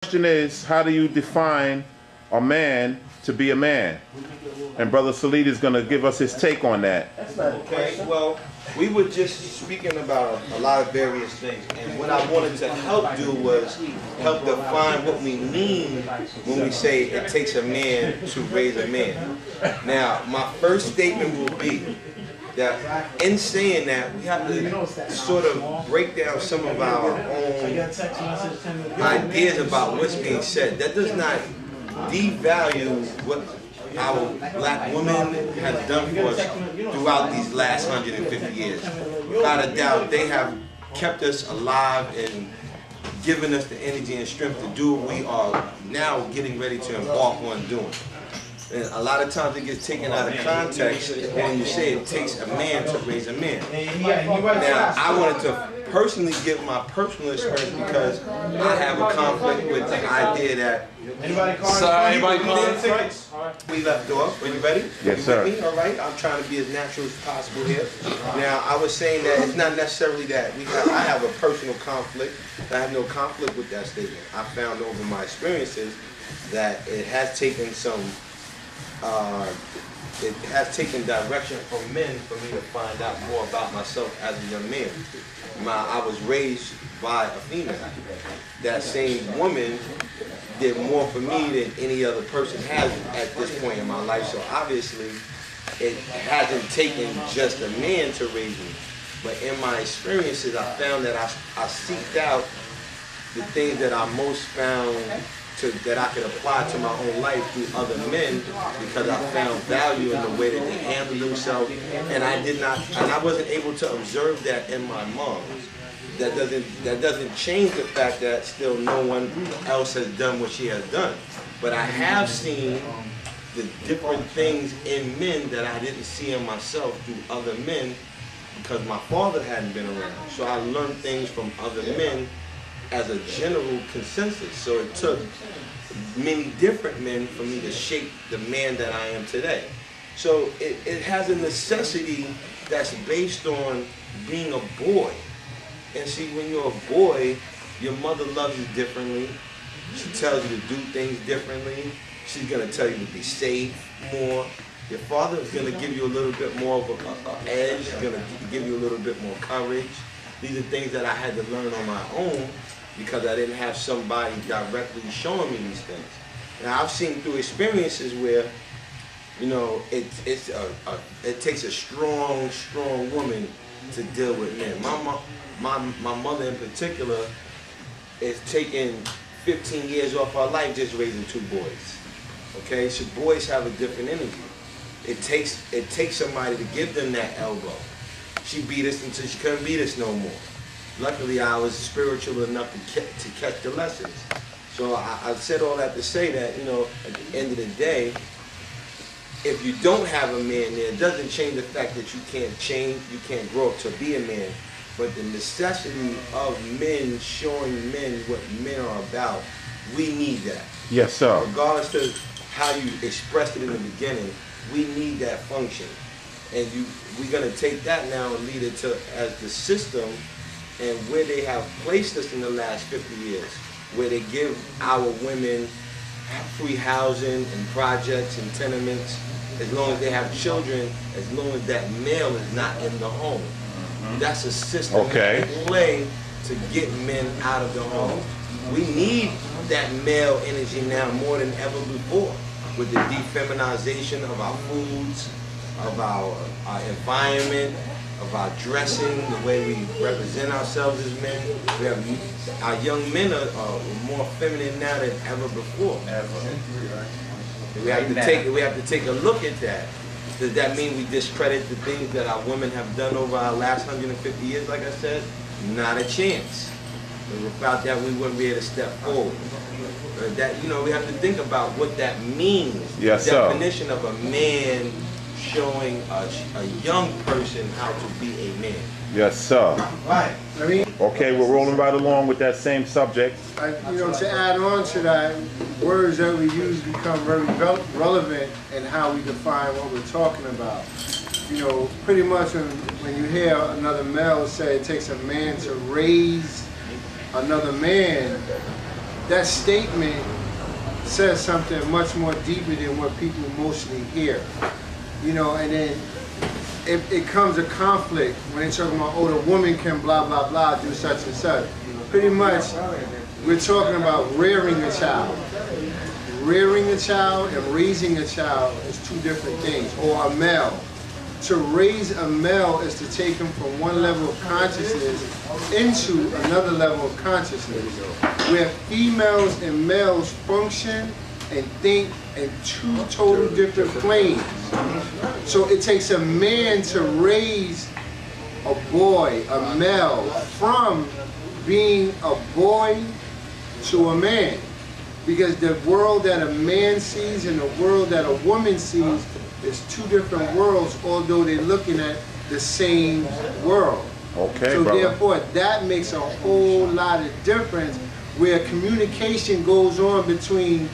Question is, how do you define a man to be a man? And Brother Salid is going to give us his take on that. Okay, well, we were just speaking about a lot of various things, and what I wanted to help do was help define what we mean when we say it takes a man to raise a man. Now, my first statement will be that in saying that, we have to sort of break down some of our own ideas about what's being said. That does not devalue what our black women has done for us throughout these last 150 years. Without a doubt, they have kept us alive and given us the energy and strength to do what we are now getting ready to embark on doing. And a lot of times it gets taken out of context when you say it takes a man to raise a man. Now, I wanted to personally give my personal experience because I have a conflict with the idea that we left off. Are you ready? Yes, sir. All right. I'm trying to be as natural as possible here. Now, I was saying that it's not necessarily that I have a personal conflict. I have no conflict with that statement. I found over my experiences that it has taken direction from men for me to find out more about myself as a young man. I was raised by a female. That same woman did more for me than any other person has at this point in my life. So obviously, it hasn't taken just a man to raise me. But in my experiences, I found that I seeked out the things that I most found that I could apply to my own life through other men, because I found value in the way that they handle themselves, and I wasn't able to observe that in my mom. That doesn't change the fact that still no one else has done what she has done. But I have seen the different things in men that I didn't see in myself through other men, because my father hadn't been around. So I learned things from other men as a general consensus. So it took many different men for me to shape the man that I am today. So it has a necessity that's based on being a boy. And see, when you're a boy, your mother loves you differently. She tells you to do things differently. She's going to tell you to be safe more. Your father is going to give you a little bit more of an edge. He's going to give you a little bit more courage. These are things that I had to learn on my own, because I didn't have somebody directly showing me these things. Now, I've seen through experiences where, you know, it takes a strong woman to deal with men. My mother in particular is taking 15 years off her life just raising 2 boys. Okay, so boys have a different energy. It takes somebody to give them that elbow. She beat us until she couldn't beat us no more. Luckily, I was spiritual enough to catch the lessons. So I said all that to say that, you know, at the end of the day, if you don't have a man there, it doesn't change the fact that you can't grow up to be a man. But the necessity of men showing men what men are about, we need that. Yes, sir. Regardless of how you expressed it in the beginning, we need that function. And we're going to take that now and lead it to as the system, and where they have placed us in the last 50 years, where they give our women free housing and projects and tenements, as long as they have children, as long as that male is not in the home. That's a system that they play to get men out of the home. We need that male energy now more than ever before, with the defeminization of our foods, of our environment, of our dressing, the way we represent ourselves as men. Our young men are more feminine now than ever before. We have to take a look at that. Does that mean we discredit the things that our women have done over our last 150 years? Like I said, not a chance. Without that, we wouldn't be able to step forward. That, you know, we have to think about what that means. Yes, the definition of a man showing a young person how to be a man. Yes, sir. Right. I mean, okay, we're rolling right along with that same subject. you know, to add on to that, words that we use become very relevant in how we define what we're talking about. You know, pretty much when you hear another male say it takes a man to raise another man, that statement says something much more deeper than what people mostly hear. You know, and then it comes a conflict when they're talking about, oh, the woman can blah, blah, blah, do such and such. Pretty much, we're talking about rearing a child. Rearing a child and raising a child is two different things, or a male. To raise a male is to take him from one level of consciousness into another level of consciousness, where females and males function and think in two total different planes. So it takes a man to raise a boy, a male, from being a boy to a man. Because the world that a man sees and the world that a woman sees is two different worlds, although they're looking at the same world. Okay, so brother. Therefore, that makes a whole lot of difference, where communication goes on between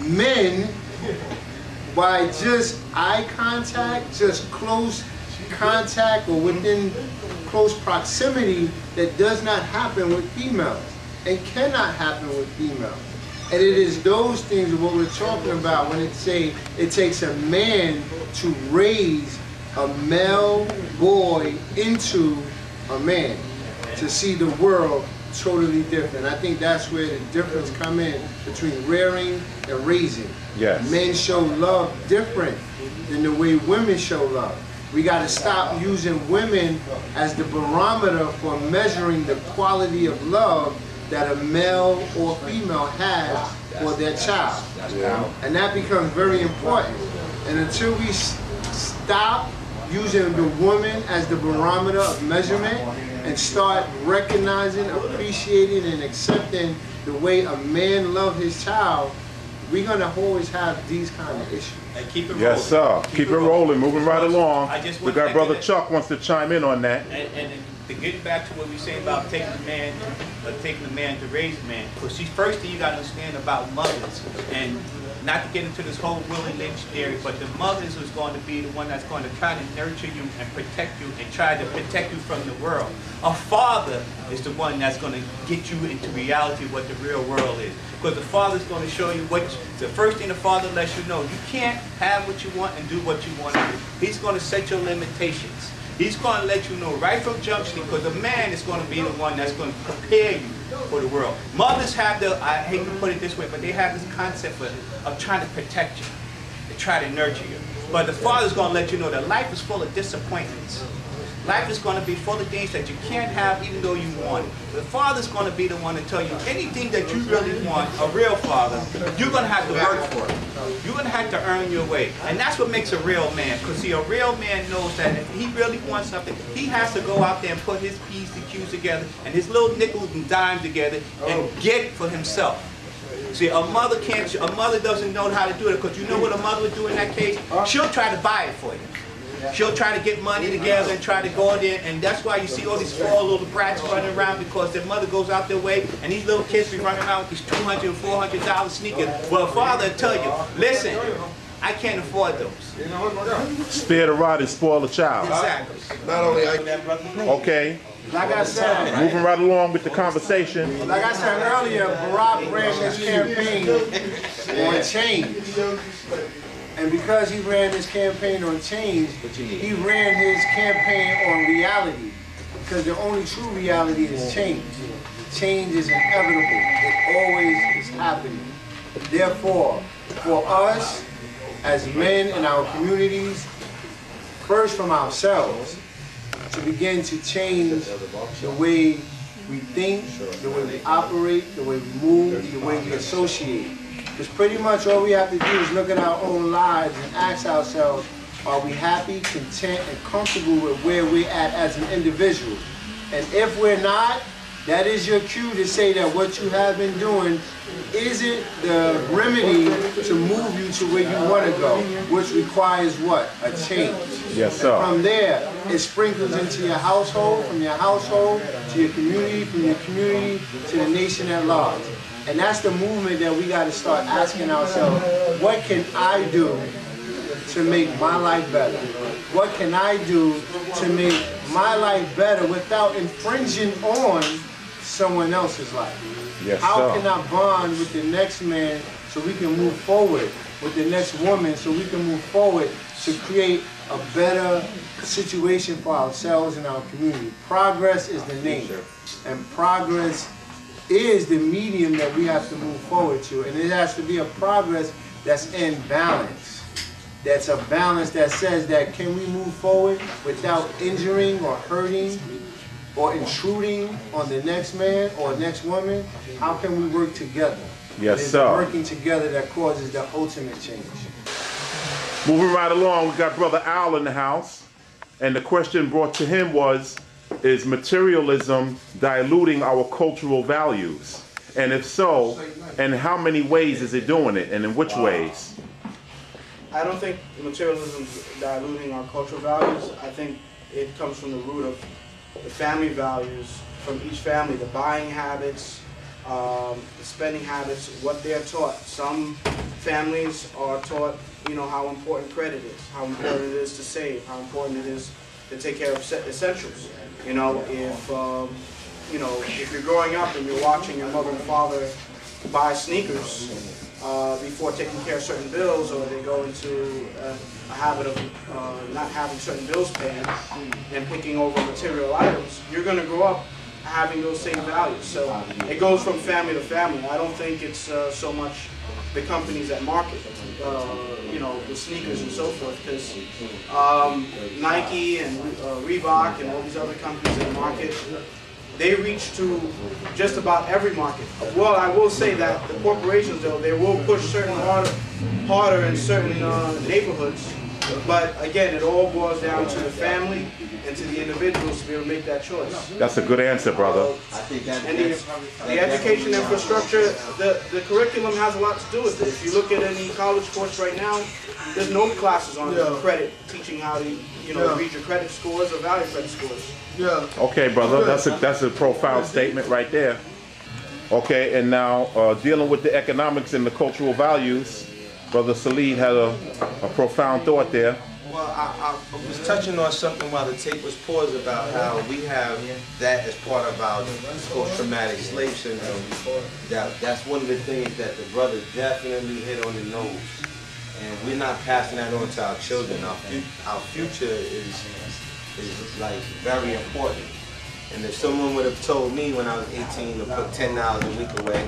men by just eye contact, just close contact, or within close proximity, that does not happen with females and cannot happen with females. And it is those things of what we're talking about when it say it takes a man to raise a male boy into a man, to see the world totally different. I think that's where the difference come in between rearing and raising. Yes. Men show love different than the way women show love. We got to stop using women as the barometer for measuring the quality of love that a male or female has for their child. And that becomes very important. And until we stop using the woman as the barometer of measurement and start recognizing, appreciating, and accepting the way a man loves his child, we're going to always have these kind of issues. And keep it rolling. Yes, sir. Keep it rolling, moving right along. We got Brother to Chuck wants to chime in on that. And to get back to what we say about taking the man to raise a man. Because see, first thing you got to understand about mothers, and not to get into this whole Willie Lynch theory, but the mothers is going to be the one that's going to try to nurture you and protect you and try to protect you from the world. A father is the one that's going to get you into reality what the real world is. Because the father's going to show you the first thing the father lets you know, you can't have what you want and do what you want to do. He's going to set your limitations. He's going to let you know right from junction, because the man is going to be the one that's going to prepare you for the world. Mothers have I hate to put it this way, but they have this concept of trying to protect you, to try to nurture you. But the father's going to let you know that life is full of disappointments. Life is going to be full of things that you can't have even though you want it. The father's going to be the one to tell you anything that you really want, a real father, you're going to have to work for it. You're going to have to earn your way. And that's what makes a real man. Because see, a real man knows that if he really wants something, he has to go out there and put his P's and Q's together and his little nickels and dimes together and get it for himself. See, a mother doesn't know how to do it, because you know what a mother would do in that case? She'll try to buy it for you. She'll try to get money together and try to go there, and that's why you see all these spoiled little brats running around, because their mother goes out their way, and these little kids be running around with these $200 and $400 sneakers. Well, father will tell you, listen, I can't afford those. Spare the rod and spoil the child. Exactly. Not only Okay. Like I said, Moving right along with the conversation. like I said earlier, Barack ran this campaign on change. And because he ran his campaign on change, he ran his campaign on reality. Because the only true reality is change. Change is inevitable. It always is happening. Therefore, for us, as men in our communities, first from ourselves, to begin to change the way we think, the way we operate, the way we move, the way we associate. Because pretty much all we have to do is look at our own lives and ask ourselves, are we happy, content, and comfortable with where we're at as an individual? And if we're not, that is your cue to say that what you have been doing isn't the remedy to move you to where you want to go, which requires what? A change. Yes, sir. And from there, it sprinkles into your household, from your household to your community, from your community to the nation at large. And that's the movement that we got to start asking ourselves, what can I do to make my life better? What can I do to make my life better without infringing on someone else's life? Yes, How sir. can I bond with the next man so we can move forward, with the next woman so we can move forward to create a better situation for ourselves and our community? Progress is the name, and progress is the medium that we have to move forward to, and it has to be a progress that's in balance. That's a balance that says that can we move forward without injuring or hurting or intruding on the next man or next woman? How can we work together? Yes, It is sir. working together that causes the ultimate change. Moving right along, we got Brother Al in the house. And the question brought to him was, is materialism diluting our cultural values? And if so, in how many ways is it doing it, and in which ways? I don't think materialism is diluting our cultural values. I think it comes from the root of the family values from each family, the buying habits, the spending habits, what they're taught. Some families are taught, how important credit is, how important it is to save, how important it is to take care of essentials. If you're growing up and you're watching your mother and father buy sneakers before taking care of certain bills, or they go into a habit of not having certain bills paid and picking over material items, you're going to grow up having those same values. So it goes from family to family. I don't think it's so much the companies that market, the sneakers and so forth, because Nike and Reebok and all these other companies that market, they reach to just about every market. Well, I will say that the corporations, though, they will push certain harder in certain neighborhoods. But again, it all boils down to the family and to the individuals to be able to make that choice. That's a good answer, brother. And the education infrastructure, the curriculum has a lot to do with it. If you look at any college course right now, there's no classes on credit, teaching how to read your credit scores or value credit scores. Yeah. Okay, brother, that's a profound statement right there. Okay, and now dealing with the economics and the cultural values, Brother Salid had a profound thought there. Well, I was touching on something while the tape was paused about how we have that as part of our post-traumatic slave syndrome. That's one of the things that the brother definitely hit on the nose. And we're not passing that on to our children. Our future is like very important. And if someone would have told me when I was 18 to put $10 a week away,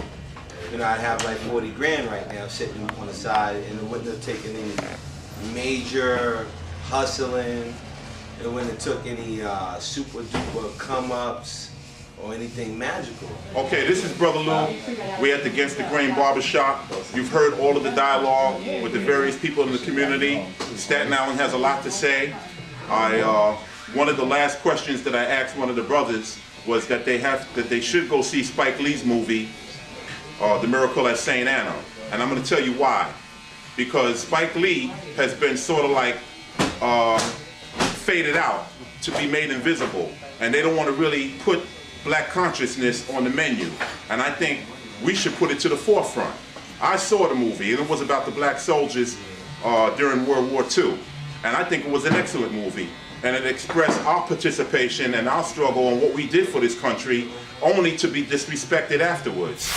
I'd have like 40 grand right now sitting on the side, and it wouldn't have taken any major hustling. It wouldn't have took any super duper come-ups or anything magical. Okay, this is Brother Lou. We're at the Against the Grain Barbershop. You've heard all of the dialogue with the various people in the community. Staten Island has a lot to say. One of the last questions that I asked one of the brothers was that they should go see Spike Lee's movie, The Miracle at St. Anna. And I'm going to tell you why. Because Spike Lee has been sort of like faded out to be made invisible. And they don't want to really put black consciousness on the menu. And I think we should put it to the forefront. I saw the movie, and it was about the black soldiers during World War II. And I think it was an excellent movie. And it expressed our participation and our struggle and what we did for this country, only to be disrespected afterwards.